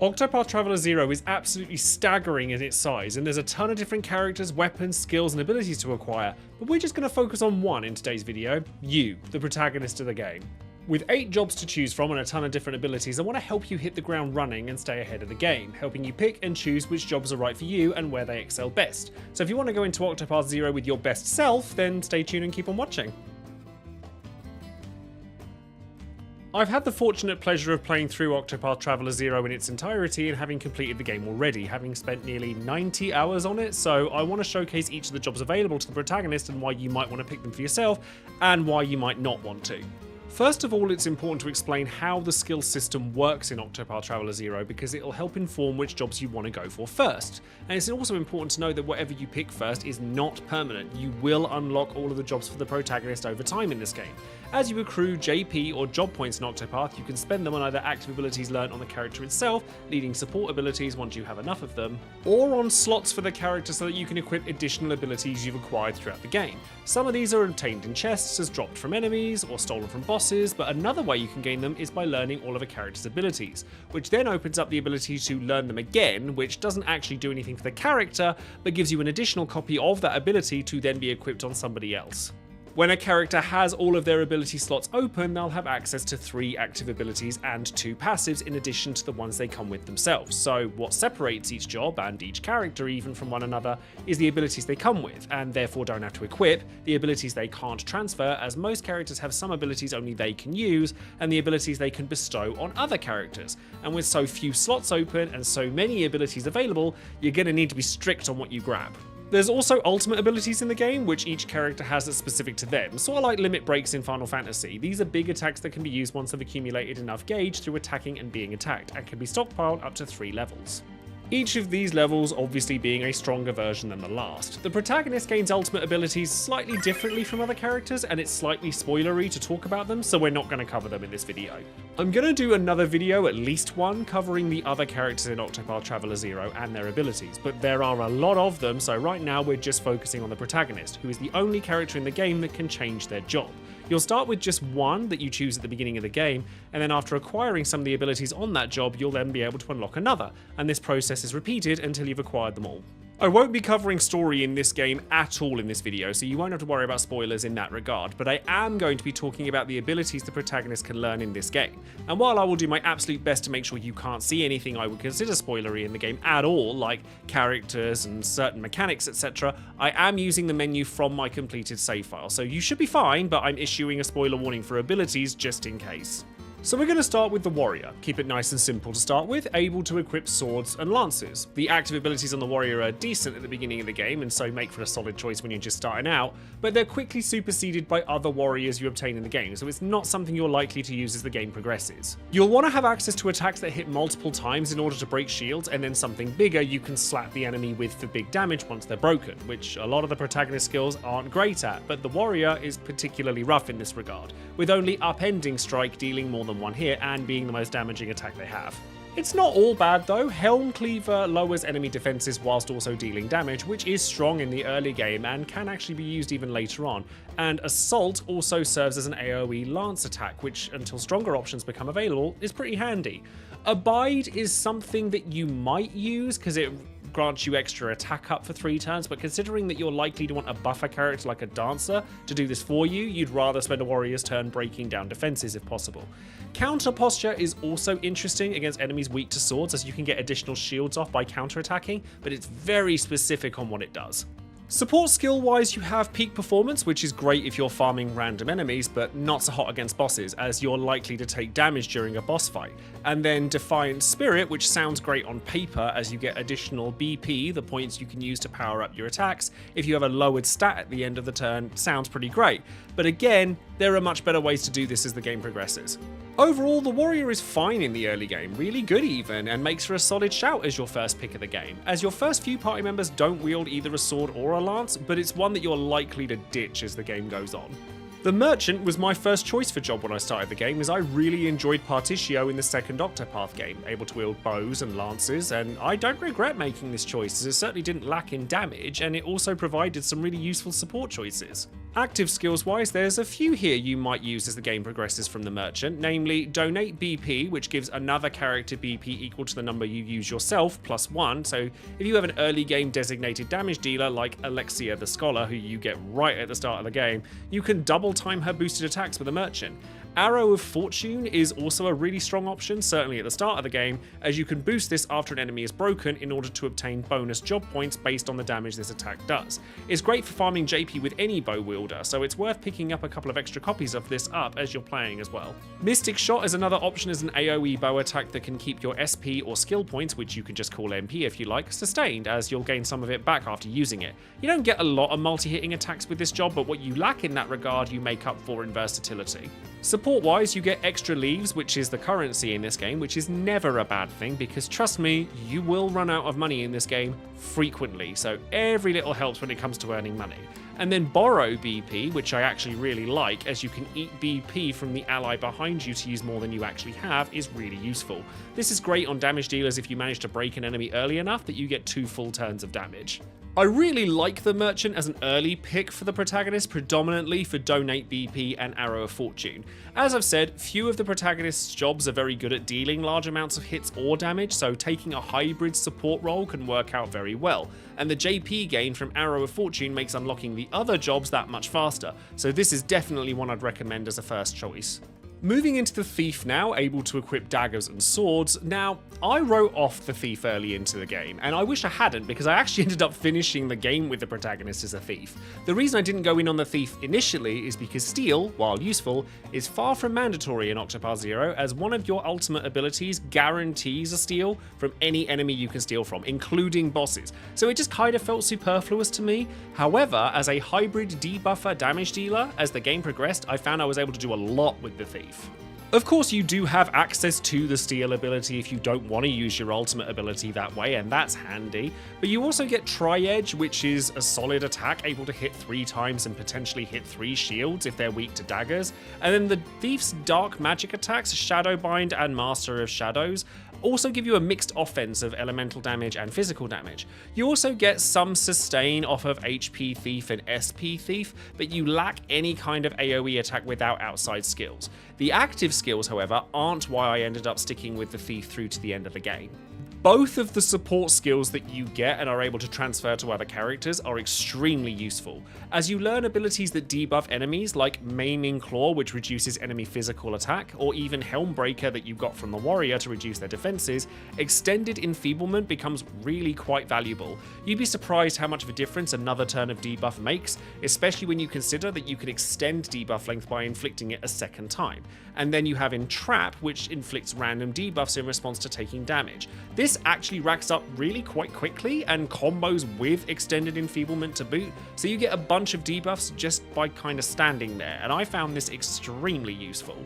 Octopath Traveler 0 is absolutely staggering in its size, and there's a ton of different characters, weapons, skills, and abilities to acquire, but we're just going to focus on one in today's video: you, the protagonist of the game. With 8 jobs to choose from and a ton of different abilities, I want to help you hit the ground running and stay ahead of the game, helping you pick and choose which jobs are right for you and where they excel best. So if you want to go into Octopath 0 with your best self, then stay tuned and keep on watching. I've had the fortunate pleasure of playing through Octopath Traveler 0 in its entirety and having completed the game already, having spent nearly 90 hours on it, so I want to showcase each of the jobs available to the protagonist and why you might want to pick them for yourself, and why you might not want to. First of all, it's important to explain how the skill system works in Octopath Traveler 0 because it'll help inform which jobs you want to go for first. And it's also important to know that whatever you pick first is not permanent. You will unlock all of the jobs for the protagonist over time in this game. As you accrue JP or job points in Octopath, you can spend them on either active abilities learned on the character itself, leading support abilities once you have enough of them, or on slots for the character so that you can equip additional abilities you've acquired throughout the game. Some of these are obtained in chests as dropped from enemies or stolen from bosses, but another way you can gain them is by learning all of a character's abilities, which then opens up the ability to learn them again, which doesn't actually do anything for the character, but gives you an additional copy of that ability to then be equipped on somebody else. When a character has all of their ability slots open, they'll have access to 3 active abilities and 2 passives in addition to the ones they come with themselves. So what separates each job, and each character even, from one another is the abilities they come with, and therefore don't have to equip, the abilities they can't transfer, as most characters have some abilities only they can use, and the abilities they can bestow on other characters. And with so few slots open and so many abilities available, you're going to need to be strict on what you grab. There's also ultimate abilities in the game, which each character has that's specific to them, sort of like limit breaks in Final Fantasy. These are big attacks that can be used once they've accumulated enough gauge through attacking and being attacked, and can be stockpiled up to 3 levels. Each of these levels obviously being a stronger version than the last. The protagonist gains ultimate abilities slightly differently from other characters, and it's slightly spoilery to talk about them, so we're not going to cover them in this video. I'm going to do another video, at least one, covering the other characters in Octopath Traveler 0 and their abilities, but there are a lot of them, so right now we're just focusing on the protagonist, who is the only character in the game that can change their job. You'll start with just one that you choose at the beginning of the game, and then after acquiring some of the abilities on that job, you'll then be able to unlock another, and this process is repeated until you've acquired them all. I won't be covering story in this game at all in this video, so you won't have to worry about spoilers in that regard, but I am going to be talking about the abilities the protagonist can learn in this game. And while I will do my absolute best to make sure you can't see anything I would consider spoilery in the game at all, like characters and certain mechanics, etc., I am using the menu from my completed save file, so you should be fine, but I'm issuing a spoiler warning for abilities just in case. So we're going to start with the warrior. Keep it nice and simple to start with, able to equip swords and lances. The active abilities on the warrior are decent at the beginning of the game, and so make for a solid choice when you're just starting out, but they're quickly superseded by other warriors you obtain in the game, so it's not something you're likely to use as the game progresses. You'll want to have access to attacks that hit multiple times in order to break shields, and then something bigger you can slap the enemy with for big damage once they're broken, which a lot of the protagonist skills aren't great at, but the warrior is particularly rough in this regard, with only upending strike dealing more than one hit and being the most damaging attack they have. It's not all bad though. Helm Cleaver lowers enemy defenses whilst also dealing damage, which is strong in the early game and can actually be used even later on. And Assault also serves as an AoE lance attack, which, until stronger options become available, is pretty handy. Abide is something that you might use because it grants you extra attack up for 3 turns, but considering that you're likely to want a buffer character like a dancer to do this for you, you'd rather spend a warrior's turn breaking down defenses if possible. Counter posture is also interesting against enemies weak to swords, as you can get additional shields off by counter-attacking, but it's very specific on what it does. Support skill wise, you have peak performance, which is great if you're farming random enemies, but not so hot against bosses, as you're likely to take damage during a boss fight. And then Defiant Spirit, which sounds great on paper as you get additional BP, the points you can use to power up your attacks. If you have a lowered stat at the end of the turn, sounds pretty great. But again, there are much better ways to do this as the game progresses. Overall, the warrior is fine in the early game, really good even, and makes for a solid shout as your first pick of the game, as your first few party members don't wield either a sword or a lance, but it's one that you're likely to ditch as the game goes on. The Merchant was my first choice for job when I started the game, as I really enjoyed Partitio in the second Octopath game, able to wield bows and lances, and I don't regret making this choice, as it certainly didn't lack in damage, and it also provided some really useful support choices. Active skills wise, there's a few here you might use as the game progresses from the merchant, namely Donate BP, which gives another character BP equal to the number you use yourself, +1. So if you have an early game designated damage dealer like Alexia the Scholar, who you get right at the start of the game, you can double time her boosted attacks with a merchant. Arrow of Fortune is also a really strong option, certainly at the start of the game, as you can boost this after an enemy is broken in order to obtain bonus job points based on the damage this attack does. It's great for farming JP with any bow wielder, so it's worth picking up a couple of extra copies of this up as you're playing as well. Mystic Shot is another option as an AoE bow attack that can keep your SP or skill points, which you can just call MP if you like, sustained, as you'll gain some of it back after using it. You don't get a lot of multi-hitting attacks with this job, but what you lack in that regard you make up for in versatility. Support-wise, you get extra leaves, which is the currency in this game, which is never a bad thing because trust me, you will run out of money in this game frequently, so every little helps when it comes to earning money. And then Borrow BP, which I actually really like, as you can eat BP from the ally behind you to use more than you actually have, is really useful. This is great on damage dealers if you manage to break an enemy early enough that you get 2 full turns of damage. I really like the Merchant as an early pick for the Protagonist, predominantly for Donate BP and Arrow of Fortune. As I've said, few of the Protagonist's jobs are very good at dealing large amounts of hits or damage, so taking a hybrid support role can work out very well. And the JP gain from Arrow of Fortune makes unlocking the other jobs that much faster, so this is definitely one I'd recommend as a first choice. Moving into the Thief now, able to equip daggers and swords. Now, I wrote off the Thief early into the game, and I wish I hadn't because I actually ended up finishing the game with the Protagonist as a Thief. The reason I didn't go in on the Thief initially is because Steal, while useful, is far from mandatory in Octopath Zero, as one of your ultimate abilities guarantees a steal from any enemy you can steal from, including bosses. So it just kind of felt superfluous to me. However, as a hybrid debuffer damage dealer, as the game progressed, I found I was able to do a lot with the Thief. Of course, you do have access to the Steal ability if you don't want to use your ultimate ability that way, and that's handy. But you also get Tri-Edge, which is a solid attack, able to hit 3 times and potentially hit 3 shields if they're weak to daggers. And then the Thief's dark magic attacks, Shadowbind and Master of Shadows, also give you a mixed offense of elemental damage and physical damage. You also get some sustain off of HP Thief and SP Thief, but you lack any kind of AoE attack without outside skills. The active skills, however, aren't why I ended up sticking with the Thief through to the end of the game. Both of the support skills that you get and are able to transfer to other characters are extremely useful, as you learn abilities that debuff enemies like Maiming Claw, which reduces enemy physical attack, or even Helmbreaker that you got from the warrior to reduce their defenses. Extended Enfeeblement becomes really quite valuable. You'd be surprised how much of a difference another turn of debuff makes, especially when you consider that you can extend debuff length by inflicting it a second time. And then you have Entrap, which inflicts random debuffs in response to taking damage. This actually racks up really quite quickly and combos with extended enfeeblement to boot, so you get a bunch of debuffs just by kind of standing there, and I found this extremely useful.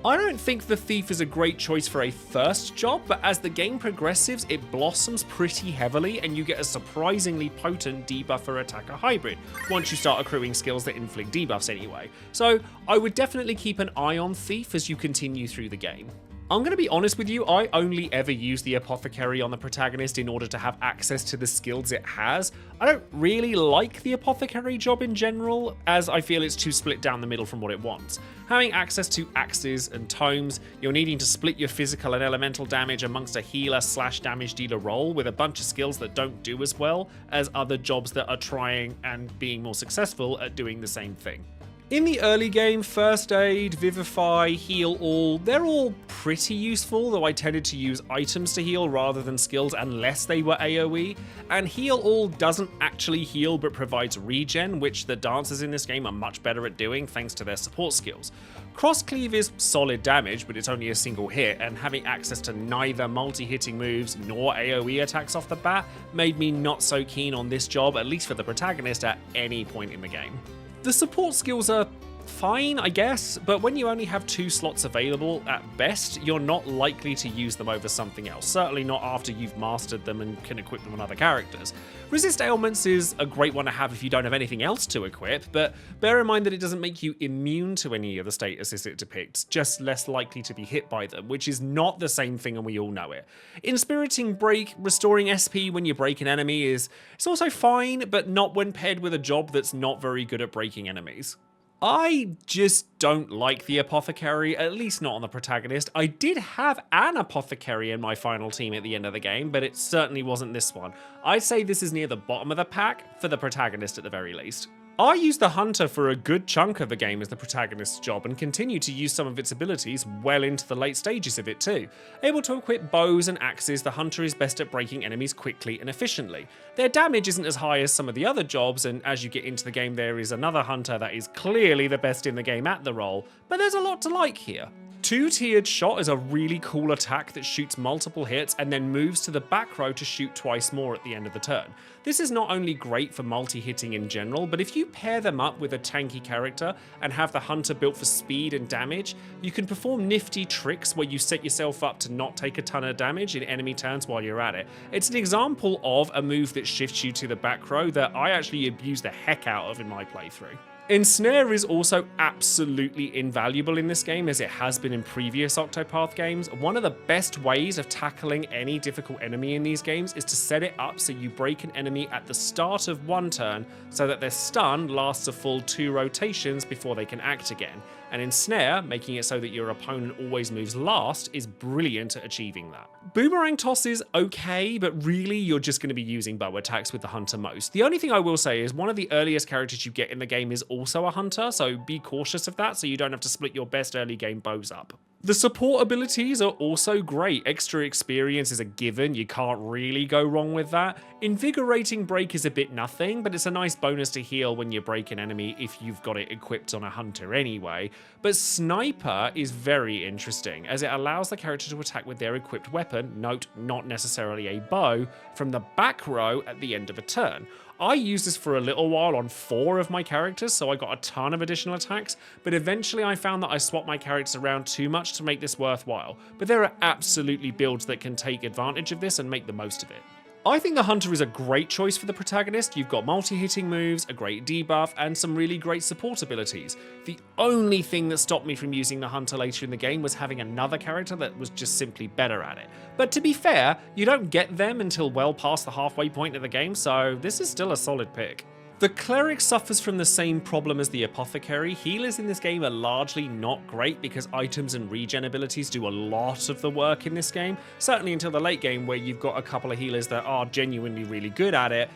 I don't think the Thief is a great choice for a first job, but as the game progresses, it blossoms pretty heavily and you get a surprisingly potent debuffer attacker hybrid, once you start accruing skills that inflict debuffs anyway. So I would definitely keep an eye on Thief as you continue through the game. I'm going to be honest with you, I only ever use the Apothecary on the Protagonist in order to have access to the skills it has. I don't really like the Apothecary job in general, as I feel it's too split down the middle from what it wants. Having access to axes and tomes, you're needing to split your physical and elemental damage amongst a healer/damage dealer role with a bunch of skills that don't do as well as other jobs that are trying and being more successful at doing the same thing. In the early game, First Aid, Vivify, Heal All, they're all pretty useful, though I tended to use items to heal rather than skills unless they were AoE, and Heal All doesn't actually heal but provides regen, which the dancers in this game are much better at doing thanks to their support skills. Cross Cleave is solid damage, but it's only a single hit, and having access to neither multi-hitting moves nor AoE attacks off the bat made me not so keen on this job, at least for the Protagonist, at any point in the game. The support skills are Fine, I guess, but when you only have 2 slots available at best, you're not likely to use them over something else, certainly not after you've mastered them and can equip them on other characters. Resist ailments is a great one to have if you don't have anything else to equip, but bear in mind that it doesn't make you immune to any of the statuses it depicts, just less likely to be hit by them, which is not the same thing and we all know it. Inspiriting Break, restoring SP when you break an enemy it's also fine, but not when paired with a job that's not very good at breaking enemies. I just don't like the Apothecary, at least not on the Protagonist. I did have an Apothecary in my final team at the end of the game, but it certainly wasn't this one. I'd say this is near the bottom of the pack, for the Protagonist at the very least. I used the Hunter for a good chunk of the game as the protagonist's job and continue to use some of its abilities well into the late stages of it too. Able to equip bows and axes, the Hunter is best at breaking enemies quickly and efficiently. Their damage isn't as high as some of the other jobs, and as you get into the game there is another Hunter that is clearly the best in the game at the role, but there's a lot to like here. Two-tiered shot is a really cool attack that shoots multiple hits and then moves to the back row to shoot twice more at the end of the turn. This is not only great for multi-hitting in general, but if you pair them up with a tanky character and have the Hunter built for speed and damage, you can perform nifty tricks where you set yourself up to not take a ton of damage in enemy turns while you're at it. It's an example of a move that shifts you to the back row that I actually abuse the heck out of in my playthrough. Ensnare is also absolutely invaluable in this game, as it has been in previous Octopath games. One of the best ways of tackling any difficult enemy in these games is to set it up so you break an enemy at the start of one turn so that their stun lasts a full 2 rotations before they can act again. And Ensnare, making it so that your opponent always moves last, is brilliant at achieving that. Boomerang Toss is okay, but really you're just going to be using bow attacks with the Hunter most. The only thing I will say is one of the earliest characters you get in the game is also a Hunter, so be cautious of that so you don't have to split your best early game bows up. The support abilities are also great. Extra experience is a given, you can't really go wrong with that. Invigorating Break is a bit nothing, but it's a nice bonus to heal when you break an enemy if you've got it equipped on a Hunter anyway. But Sniper is very interesting, as it allows the character to attack with their equipped weapon, note not necessarily a bow, from the back row at the end of a turn. I used this for a little while on 4 of my characters, so I got a ton of additional attacks, but eventually I found that I swapped my characters around too much to make this worthwhile. But there are absolutely builds that can take advantage of this and make the most of it. I think the Hunter is a great choice for the protagonist. You've got multi-hitting moves, a great debuff, and some really great support abilities. The only thing that stopped me from using the Hunter later in the game was having another character that was just simply better at it. But to be fair, you don't get them until well past the halfway point of the game, so this is still a solid pick. The Cleric suffers from the same problem as the Apothecary. Healers in this game are largely not great because items and regen abilities do a lot of the work in this game, certainly until the late game where you've got a couple of healers that are genuinely really good at it,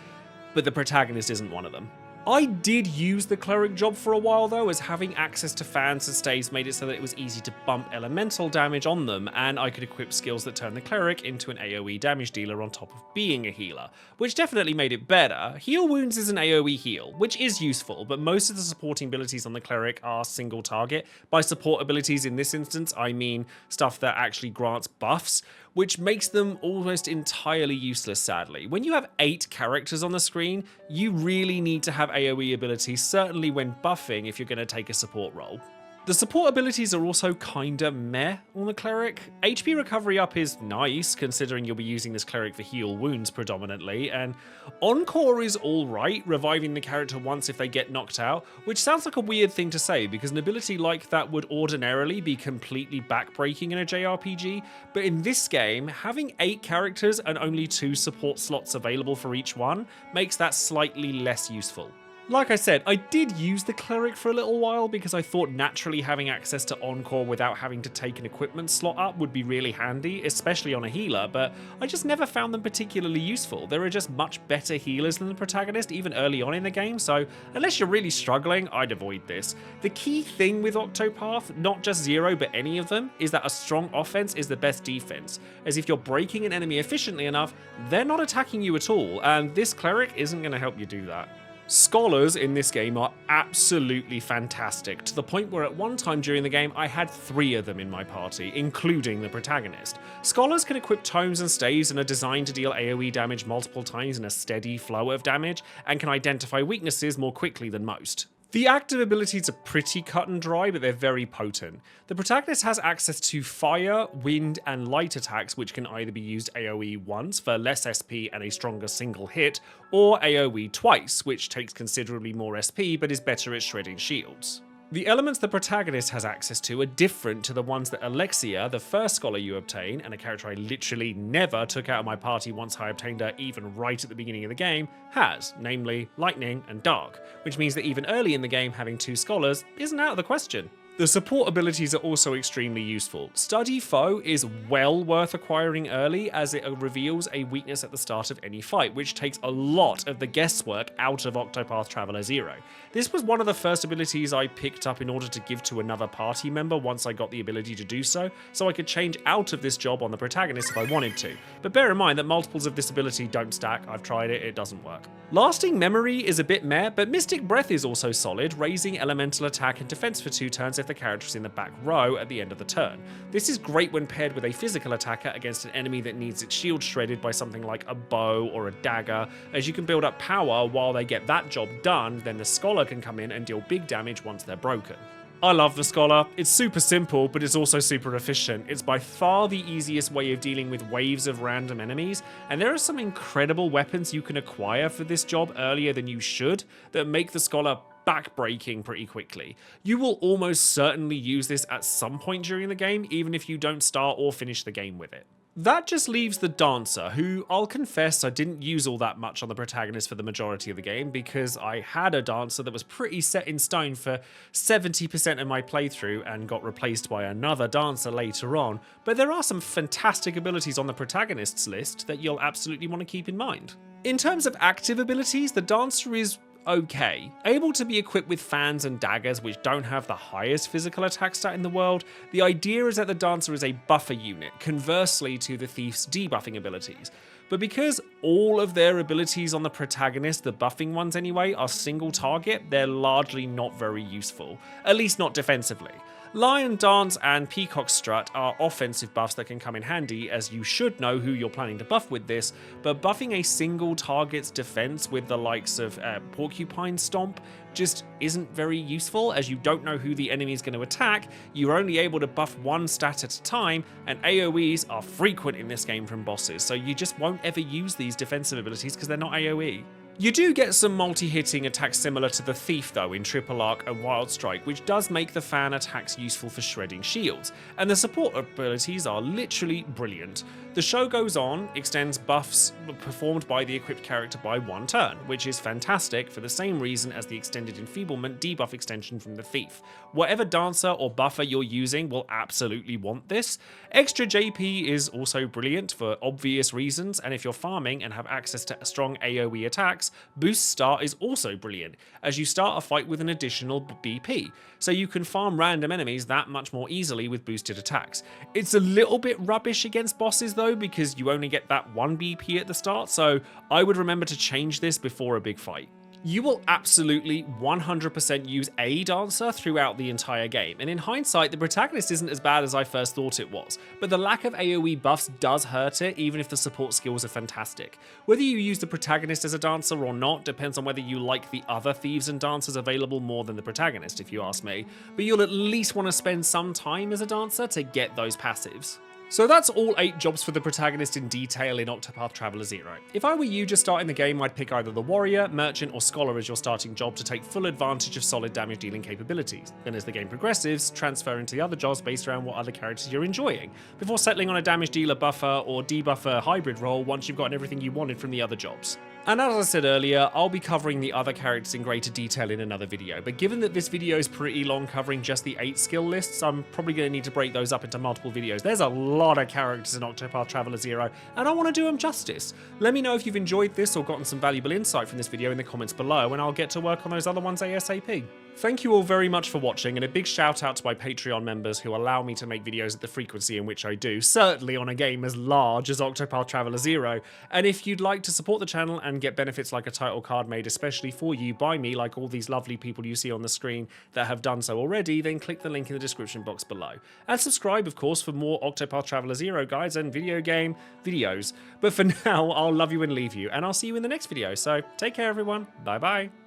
but the protagonist isn't one of them. I did use the Cleric job for a while though, as having access to fans and staves made it so that it was easy to bump elemental damage on them, and I could equip skills that turn the Cleric into an AoE damage dealer on top of being a healer, which definitely made it better. Heal Wounds is an AoE heal, which is useful, but most of the supporting abilities on the Cleric are single target. By support abilities in this instance, I mean stuff that actually grants buffs, which makes them almost entirely useless, sadly. When you have 8 characters on the screen, you really need to have AoE abilities, certainly when buffing if you're going to take a support role. The support abilities are also kinda meh on the Cleric. HP recovery up is nice, considering you'll be using this Cleric for heal wounds predominantly, and Encore is alright, reviving the character once if they get knocked out, which sounds like a weird thing to say because an ability like that would ordinarily be completely backbreaking in a JRPG, but in this game, having 8 characters and only 2 support slots available for each one makes that slightly less useful. Like I said, I did use the Cleric for a little while because I thought naturally having access to Encore without having to take an equipment slot up would be really handy, especially on a healer, but I just never found them particularly useful. There are just much better healers than the protagonist, even early on in the game, so unless you're really struggling, I'd avoid this. The key thing with Octopath, not just Zero but any of them, is that a strong offense is the best defense, as if you're breaking an enemy efficiently enough, they're not attacking you at all, and this Cleric isn't going to help you do that. Scholars in this game are absolutely fantastic, to the point where at one time during the game I had 3 of them in my party, including the protagonist. Scholars can equip tomes and staves and are designed to deal AoE damage multiple times in a steady flow of damage, and can identify weaknesses more quickly than most. The active abilities are pretty cut and dry, but they're very potent. The protagonist has access to fire, wind, and light attacks, which can either be used AoE once for less SP and a stronger single hit, or AoE twice, which takes considerably more SP but is better at shredding shields. The elements the protagonist has access to are different to the ones that Alexia, the first scholar you obtain, and a character I literally never took out of my party once I obtained her even right at the beginning of the game, has, namely lightning and dark, which means that even early in the game having 2 scholars isn't out of the question. The support abilities are also extremely useful. Study Foe is well worth acquiring early as it reveals a weakness at the start of any fight, which takes a lot of the guesswork out of Octopath Traveler 0. This was one of the first abilities I picked up in order to give to another party member once I got the ability to do so I could change out of this job on the protagonist if I wanted to. But bear in mind that multiples of this ability don't stack. I've tried it, it doesn't work. Lasting Memory is a bit meh, but Mystic Breath is also solid, raising elemental attack and defense for 2 turns if the character is in the back row at the end of the turn. This is great when paired with a physical attacker against an enemy that needs its shield shredded by something like a bow or a dagger, as you can build up power while they get that job done, then the Scholar can come in and deal big damage once they're broken. I love the Scholar. It's super simple, but it's also super efficient. It's by far the easiest way of dealing with waves of random enemies, and there are some incredible weapons you can acquire for this job earlier than you should that make the Scholar backbreaking pretty quickly. You will almost certainly use this at some point during the game, even if you don't start or finish the game with it. That just leaves the Dancer, who I'll confess I didn't use all that much on the protagonist for the majority of the game because I had a Dancer that was pretty set in stone for 70% of my playthrough and got replaced by another Dancer later on, but there are some fantastic abilities on the protagonist's list that you'll absolutely want to keep in mind. In terms of active abilities, the Dancer is okay. Able to be equipped with fans and daggers which don't have the highest physical attack stat in the world, the idea is that the Dancer is a buffer unit, conversely to the Thief's debuffing abilities. But because all of their abilities on the protagonist, the buffing ones anyway, are single target, they're largely not very useful, at least not defensively. Lion Dance and Peacock Strut are offensive buffs that can come in handy, as you should know who you're planning to buff with this, but buffing a single target's defense with the likes of Porcupine Stomp just isn't very useful, as you don't know who the enemy is going to attack, you're only able to buff one stat at a time, and AoEs are frequent in this game from bosses, so you just won't ever use these defensive abilities because they're not AoE. You do get some multi-hitting attacks similar to the Thief though in Triple Arc and Wild Strike, which does make the fan attacks useful for shredding shields, and the support abilities are literally brilliant. The Show Goes On extends buffs performed by the equipped character by 1 turn, which is fantastic for the same reason as the Extended Enfeeblement debuff extension from the Thief. Whatever Dancer or buffer you're using will absolutely want this. Extra JP is also brilliant for obvious reasons, and if you're farming and have access to strong AoE attacks, Boost Start is also brilliant, as you start a fight with an additional BP, so you can farm random enemies that much more easily with boosted attacks. It's a little bit rubbish against bosses though, because you only get that 1 BP at the start, so I would remember to change this before a big fight. You will absolutely 100% use a Dancer throughout the entire game, and in hindsight the protagonist isn't as bad as I first thought it was, but the lack of AoE buffs does hurt it even if the support skills are fantastic. Whether you use the protagonist as a Dancer or not depends on whether you like the other Thieves and Dancers available more than the protagonist if you ask me, but you'll at least want to spend some time as a Dancer to get those passives. So that's all 8 jobs for the protagonist in detail in Octopath Traveler 0. If I were you just starting the game, I'd pick either the Warrior, Merchant or Scholar as your starting job to take full advantage of solid damage dealing capabilities. Then as the game progresses, transfer into the other jobs based around what other characters you're enjoying, before settling on a damage dealer buffer or debuffer hybrid role once you've gotten everything you wanted from the other jobs. And as I said earlier, I'll be covering the other characters in greater detail in another video, but given that this video is pretty long covering just the 8 skill lists, I'm probably going to need to break those up into multiple videos. There's a lot of characters in Octopath Traveler 0, and I want to do them justice. Let me know if you've enjoyed this or gotten some valuable insight from this video in the comments below, and I'll get to work on those other ones ASAP. Thank you all very much for watching, and a big shout out to my Patreon members who allow me to make videos at the frequency in which I do, certainly on a game as large as Octopath Traveler 0. And if you'd like to support the channel and get benefits like a title card made especially for you by me, like all these lovely people you see on the screen that have done so already, then click the link in the description box below. And subscribe, of course, for more Octopath Traveler 0 guides and video game videos. But for now, I'll love you and leave you, and I'll see you in the next video, so take care everyone, bye bye.